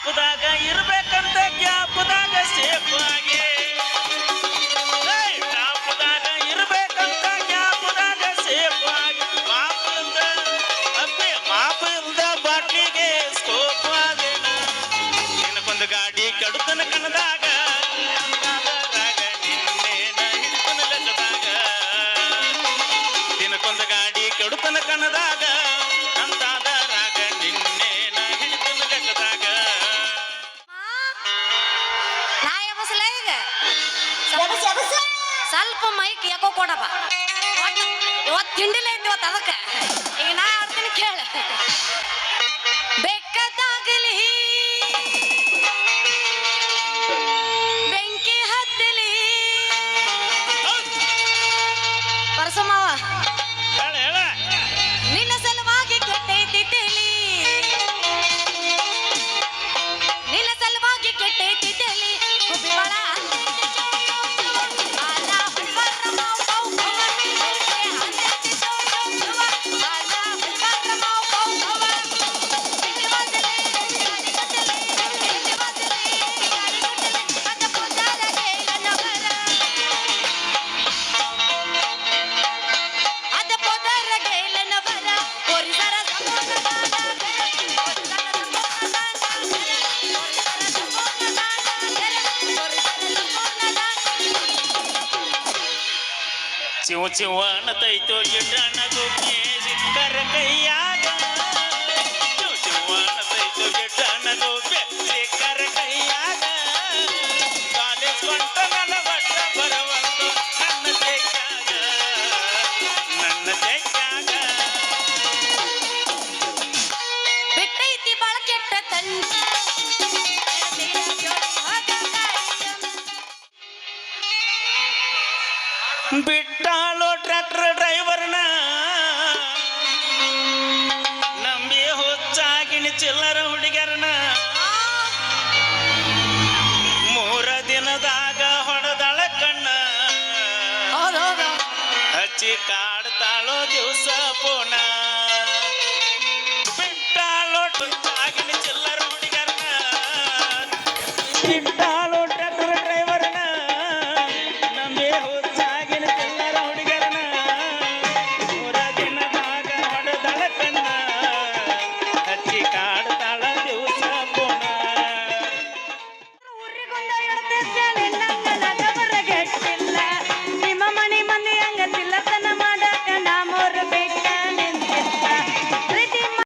ಟಾಪ್ದಾಗ ಇರ್ಬೇಕಂತ ಗ್ಯಾಪ್ದಾಗ safe ಆಗಿ ಟಾಪ್ದಾಗ ಇರ್ಬೇಕಂತ ಗ್ಯಾಪ್ದಾಗ safe ಆಗಿ ಮಾಪ ಇಲ್ದ ಬಾಟ್ಲಿಗೆ ಸ್ಕೋಪ್ ಆದೇನ ನಿನಗೊಂದು ಗಾಡಿ ಕೆಡುತನ ಕಣದಾಗ ರಾಗ ನಿನ್ನೇನ ಹಿಡಿತನ ಲೆಕ್ಕದಾಗ ದಿನಕ್ಕೊಂದು ಗಾಡಿ ಕೆಡುತನ ಕಣದಾಗ ಅಂತಾದ ರಾಗ ನಿನ್ನೇನ ಹಿಡಿತನ ಲೆಕ್ಕದಾಗ ಸ್ವಲ್ಪ ಮೈಕ್ ಯಾಕೋ ಕೊಡಪ್ಪ ಇವತ್ತು ತಿಂಡಿಲ್ಲ ಐತಿ ಇವತ್ತು ಅದಕ್ಕೆ ಈಗ ನಾ ಆಡ್ತೀನಿ ಕೇಳ ಬೆಕ್ಕದಾಗಲಿ ಬೆಂಕಿ ಹತ್ತಲಿ ಪರಸಮ್ಮವ ನಿನ್ನ ಸಲುವಾಗಿ ಕೆಟ್ಟೈತಿ ತಲಿ ನಿನ್ನ ಸಲುವಾಗಿ ಕೆಟ್ಟೈತಿ ತಲಿ ಹುಬ್ಬಿವಾಳ ಚಿವ ಚಿವನತೈತೋ ಗಿಡ್ಡನಗು ಸಿಕ್ಕರ ಕೈಯಾಗ ಚಿವ ಚಿವನತೈತೋ ಗಿಡ್ಡನಗು ಸಿಕ್ಕರ ಕೈಯಾಗ ಕಾಲೇಜ್ ಕೊಂಟ ನನ್ನ ಬಟ್ಟ ಬರವಂದು ನನ್ನ ತೆಕ್ಕಾಗ ಬಿಟ್ಟೈತಿ ಬಾಳ ಕೆಟ್ಟ ತಂಡ ಬಿಟ್ಟಾಳೋ ಟ್ರ್ಯಾಕ್ಟರ್ ಡ್ರೈವರ್ನ ನಂಬಿ ಹುಚ್ಚಾಗಿನ ಚಿಲ್ಲರ ಹುಡುಗರನ 3 ದಿನದಾಗ ಹೊಡೆದಾಳ ಕಣ್ಣ ಹಚ್ಚಿ ಕಾಡ್ತಾಳೋ ದಿವಸ ಪೋನ